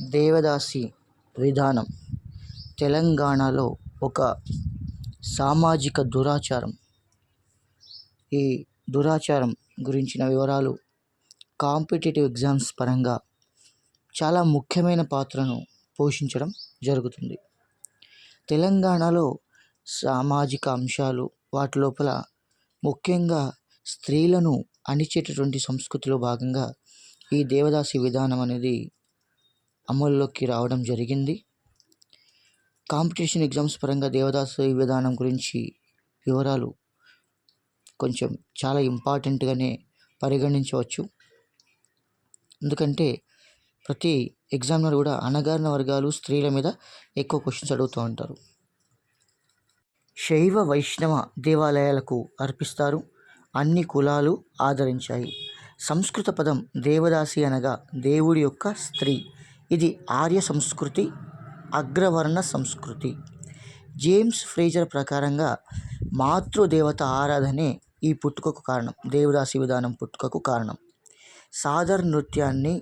దేవదాసి విధానం తెలంగాణలో ఒక సామాజిక దురాచారం. ఈ దురాచారం గురించిన వివరాలు కాంపిటేటివ్ ఎగ్జామ్స్ పరంగా చాలా ముఖ్యమైన పాత్రను పోషించడం జరుగుతుంది. తెలంగాణలో సామాజిక అంశాలు వాటి లోపల ముఖ్యంగా స్త్రీలను అణిచేటటువంటి సంస్కృతిలో భాగంగా ఈ దేవదాసి విధానం అనేది అమల్లోకి రావడం జరిగింది. కాంపిటీషన్ ఎగ్జామ్స్ పరంగా దేవదాసి విధానం గురించి వివరాలు కొంచెం చాలా ఇంపార్టెంట్గానే పరిగణించవచ్చు. ఎందుకంటే ప్రతి ఎగ్జామ్లో కూడా అణగారిన వర్గాలు స్త్రీల మీద ఎక్కువ క్వశ్చన్స్ అడుగుతూ ఉంటారు. శైవ వైష్ణవ దేవాలయాలకు అర్పిస్తారు. అన్ని కులాలు ఆదరించాయి. సంస్కృత పదం దేవదాసి అనగా దేవుడి యొక్క స్త్రీ. ఇది ఆర్య సంస్కృతి, అగ్రవర్ణ సంస్కృతి. జేమ్స్ ఫ్రేజర్ ప్రకారంగా మాతృదేవత ఆరాధనే ఈ పుట్టుకకు కారణం, దేవదాసి విధానం పుట్టుకకు కారణం. సాదర్ నృత్యాన్ని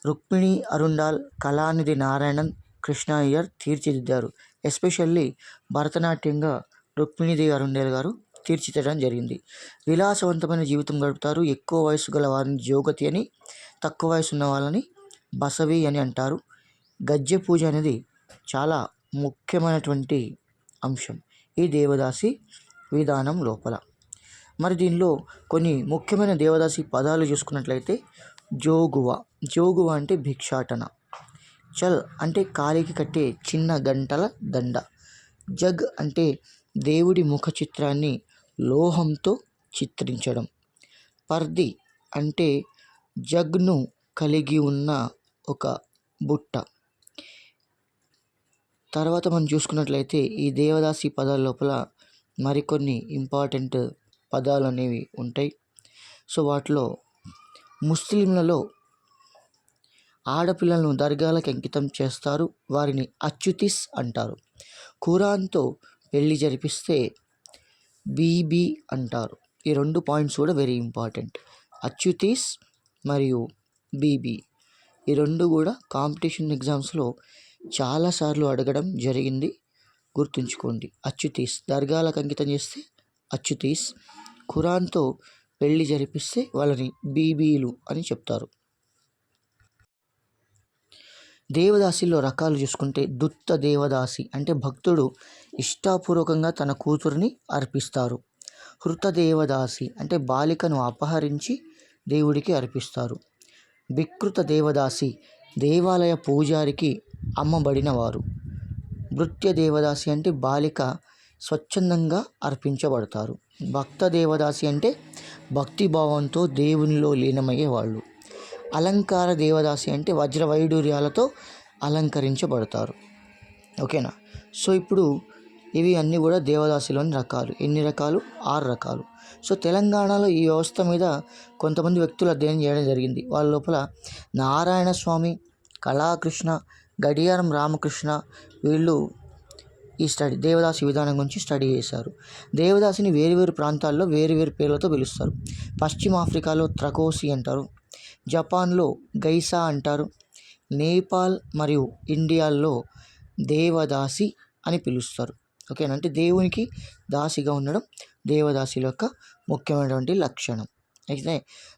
రుక్మిణి అరుండాల్, కళానిధి నారాయణన్, కృష్ణ అయ్యర్ తీర్చిదిద్దారు. ఎస్పెషల్లీ భరతనాట్యంగా రుక్మిణీదేవి అరుండాల్ గారు తీర్చిదిద్దడం జరిగింది. విలాసవంతమైన జీవితం గడుపుతారు. ఎక్కువ వయసు గల వారిని జోగతి అని, తక్కువ వయసు ఉన్న వాళ్ళని బసవి అని అంటారు. గజ్జె పూజ అనేది చాలా ముఖ్యమైనటువంటి అంశం ఈ దేవదాసి విధానం లోపల. మరి దీనిలో కొన్ని ముఖ్యమైన దేవదాసి పదాలు చూసుకున్నట్లయితే జోగువ అంటే భిక్షాటన, చల్ అంటే కాలికి కట్టే చిన్న గంటల దండ, జగ్ అంటే దేవుడి ముఖ చిత్రాన్ని లోహంతో చిత్రించడం, పర్ది అంటే జగ్ను కలిగి ఉన్న ఒక బుట్ట. తర్వాత మనం చూసుకున్నట్లయితే ఈ దేవదాసి పదాల లోపల మరికొన్ని ఇంపార్టెంట్ పదాలు అనేవి ఉంటాయి. సో వాటిలో ముస్లింలలో ఆడపిల్లలను దర్గాలకు అంకితం చేస్తారు. వారిని అచ్యుతిస్ అంటారు. ఖురాన్తో పెళ్లి జరిపిస్తే బీబీ అంటారు. ఈ రెండు పాయింట్స్ కూడా వెరీ ఇంపార్టెంట్. అచ్యుతిస్ మరియు బీబీ ఈ రెండు కూడా కాంపిటీషన్ ఎగ్జామ్స్లో చాలాసార్లు అడగడం జరిగింది, గుర్తుంచుకోండి. అచ్యుతీస్ దర్గాలకు అంకితం చేస్తే అచ్యుతీస్, ఖురాన్తో పెళ్లి జరిపిస్తే వాళ్ళని బీబీలు అని చెప్తారు. దేవదాసిలో రకాలు చూసుకుంటే దుత్త దేవదాసి అంటే భక్తుడు ఇష్టాపూర్వకంగా తన కూతురిని అర్పిస్తారు. హృత దేవదాసి అంటే బాలికను అపహరించి దేవుడికి అర్పిస్తారు. వికృత దేవదాసి దేవాలయ పూజారికి అమ్మబడినవారు. భృత్య దేవదాసి అంటే బాలిక స్వచ్ఛందంగా అర్పించబడతారు. భక్త దేవదాసి అంటే భక్తిభావంతో దేవునిలో లీనమయ్యేవాళ్ళు. అలంకార దేవదాసి అంటే వజ్ర వైడూర్యాలతో అలంకరించబడతారు. ఓకేనా? సో ఇప్పుడు ఇవి అన్నీ కూడా దేవదాసిలోని రకాలు. ఎన్ని రకాలు? 6 రకాలు. సో తెలంగాణలో ఈ వ్యవస్థ మీద కొంతమంది వ్యక్తులు అధ్యయనం చేయడం జరిగింది. వాళ్ళ లోపల నారాయణ స్వామి, కళాకృష్ణ, గడియారం రామకృష్ణ వీళ్ళు ఈ దేవదాసి విధానం గురించి స్టడీ చేశారు. దేవదాసిని వేరువేరు ప్రాంతాల్లో వేరువేరు పేర్లతో పిలుస్తారు. పశ్చిమ ఆఫ్రికాలో త్రకోసి అంటారు, జపాన్లో గైసా అంటారు, నేపాల్ మరియు ఇండియాలో దేవదాసి అని పిలుస్తారు. ఓకేనా? అంటే దేవునికి దాసిగా ఉండడం దేవదాసిల యొక్క ముఖ్యమైనటువంటి లక్షణం. అయితే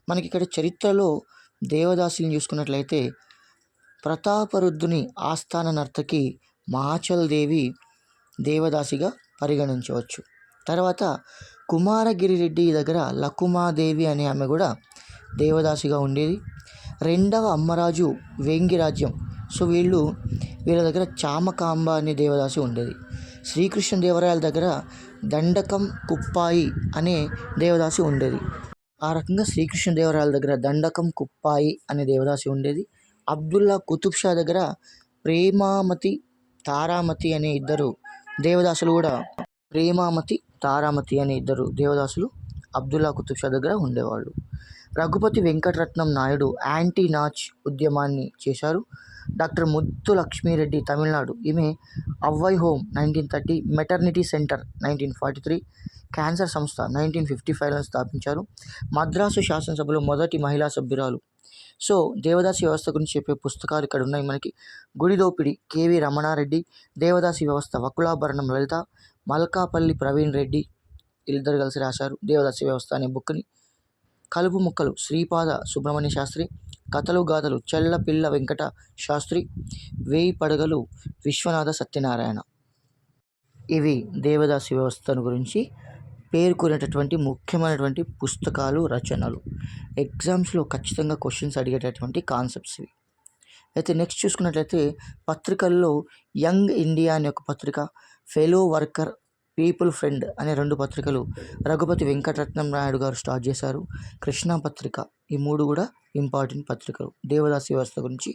మనకి ఇక్కడ చరిత్రలో దేవదాసిని చూసుకున్నట్లయితే ప్రతాపరుద్రుని ఆస్థాన నర్తకి మాచల్ దేవి దేవదాసిగా పరిగణించవచ్చు. తర్వాత కుమారగిరి రెడ్డి దగ్గర లకుమాదేవి అనే ఆమె కూడా దేవదాసిగా ఉండేది. 2వ అమ్మరాజు వేంగి రాజ్యం, సో వీళ్ళ దగ్గర చామకాంబ అనే దేవదాసి ఉండేది. శ్రీకృష్ణదేవరాయల దగ్గర దండకం కుప్పాయి అనే దేవదాసి ఉండేది. ఆ రకంగా శ్రీకృష్ణదేవరాయల దగ్గర దండకం కుప్పాయి అనే దేవదాసి ఉండేది. అబ్దుల్లా కుతుబ్ షా దగ్గర ప్రేమామతి, తారామతి అనే ఇద్దరు దేవదాసులు కూడా అబ్దుల్లా కుతుబ్ షా దగ్గర ఉండేవాళ్ళు. రఘుపతి వెంకటరత్నం నాయుడు యాంటీ నాచ్ ఉద్యమాన్ని చేశారు. డాక్టర్ ముత్తు లక్ష్మీరెడ్డి తమిళనాడు, ఈమె Avvai home 1930, maternity centre 1943, cancer సంస్థ 1955లో స్థాపించారు. మద్రాసు శాసనసభలో మొదటి మహిళా సభ్యురాలు. సో దేవదాసి వ్యవస్థ గురించి చెప్పే పుస్తకాలు ఇక్కడ ఉన్నాయి మనకి. గుడి దోపిడి కేవి రమణారెడ్డి, దేవదాసి వ్యవస్థ వకులాభరణం లలిత, మల్కాపల్లి ప్రవీణ్ రెడ్డి వీళ్ళిద్దరు కలిసి రాశారు దేవదాసి వ్యవస్థ అనే బుక్ని. కలుపు ముక్కలు శ్రీపాద సుబ్రహ్మణ్య శాస్త్రి, కథలు గాథలు చెల్లపిల్ల వెంకట శాస్త్రి, వేయి పడగలు విశ్వనాథ సత్యనారాయణ. ఇవి దేవదాసి వ్యవస్థను గురించి పేర్కొనేటటువంటి ముఖ్యమైనటువంటి పుస్తకాలు, రచనలు. ఎగ్జామ్స్లో ఖచ్చితంగా క్వశ్చన్స్ అడిగేటటువంటి కాన్సెప్ట్స్ ఇవి. అయితే నెక్స్ట్ చూసుకున్నట్లయితే పత్రికల్లో యంగ్ ఇండియా అనే ఒక పత్రిక, ఫెలో వర్కర్, పీపుల్ ఫ్రెండ్ అనే 2 పత్రికలు రఘుపతి వెంకటరత్నం నాయుడు గారు స్టార్ట్ చేశారు. కృష్ణా పత్రిక, ఈ 3 కూడా ఇంపార్టెంట్ పత్రికలు దేవదాసి వ్యవస్థ గురించి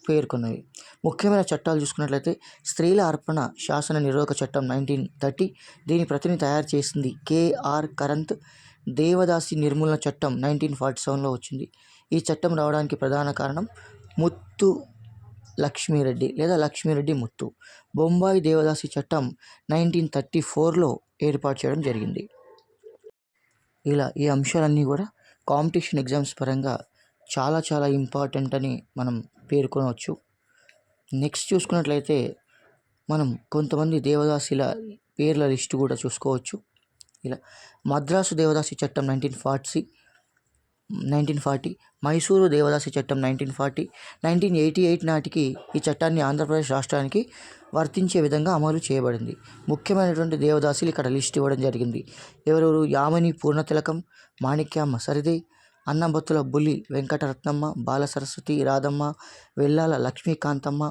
పేర్కొన్నవి. ముఖ్యమైన చట్టాలు చూసుకున్నట్లయితే స్త్రీల అర్పణ శాసన నిరోధక చట్టం 1930, దీని ప్రతిని తయారు చేసింది కేఆర్ కరంత్. దేవదాసి నిర్మూలన చట్టం 1947లో వచ్చింది. ఈ చట్టం రావడానికి ప్రధాన కారణం ముత్తు లక్ష్మీరెడ్డి లేదా లక్ష్మీరెడ్డి ముత్తు. బొంబాయి దేవదాసి చట్టం 1934లో ఏర్పాటు చేయడం జరిగింది. ఇలా ఈ అంశాలన్నీ కూడా కాంపిటీషన్ ఎగ్జామ్స్ పరంగా చాలా చాలా ఇంపార్టెంట్ అని మనం పేర్కొనవచ్చు. నెక్స్ట్ చూసుకున్నట్లయితే మనం కొంతమంది దేవదాసిల పేర్ల లిస్టు కూడా చూసుకోవచ్చు. ఇలా మద్రాసు దేవదాసి చట్టం 1940, మైసూరు దేవదాసి చట్టం 1940, 1988 నాటికి ఈ చట్టాన్ని ఆంధ్రప్రదేశ్ రాష్ట్రానికి వర్తించే విధంగా అమలు చేయబడింది. ముఖ్యమైనటువంటి దేవదాసులు ఇక్కడ లిస్ట్ ఇవ్వడం జరిగింది. ఎవరెవరు? యామిని పూర్ణతిలకం, మాణిక్యమ్మ సరిదే, అన్నబత్తుల బుల్లి వెంకటరత్నమ్మ, బాలసరస్వతి రాధమ్మ, వెల్లాల లక్ష్మీకాంతమ్మ,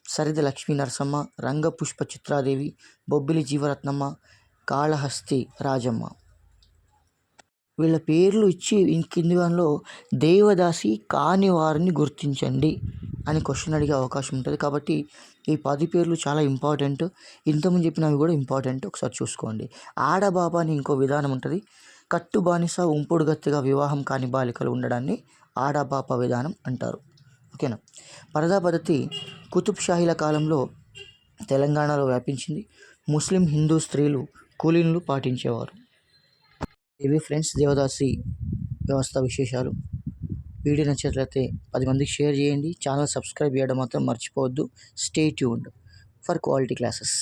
సరిద లక్ష్మీ నరసమ్మ, రంగపుష్ప చిత్రాదేవి, బొబ్బిలి జీవరత్నమ్మ, కాళహస్తి రాజమ్మ. వీళ్ళ పేర్లు ఇచ్చి కింది వారిలో దేవదాసి కాని వారిని గుర్తించండి అని క్వశ్చన్ అడిగే అవకాశం ఉంటుంది. కాబట్టి ఈ 10 పేర్లు చాలా ఇంపార్టెంట్. ఇంతకుముందు చెప్పినవి కూడా ఇంపార్టెంట్, ఒకసారి చూసుకోండి. ఆడబాబా అని ఇంకో విధానం ఉంటుంది. కట్టు బానిస, ఉంపుడు గత్తిగా వివాహం కాని బాలికలు ఉండడాన్ని ఆడబాప విధానం అంటారు. ఓకేనా. పరదా పద్ధతి కుతుబ్ షాహీల కాలంలో తెలంగాణలో వ్యాపించింది. ముస్లిం హిందూ స్త్రీలు కూలీలు పాటించేవారు. ఇవి ఫ్రెండ్స్ దేవదాసి వ్యవస్థ విశేషాలు. వీడియో నచ్చినట్లయితే 10 మందికి షేర్ చేయండి. ఛానల్ సబ్స్క్రైబ్ చేయడం మాత్రం మర్చిపోవద్దు. Stay tuned for quality classes.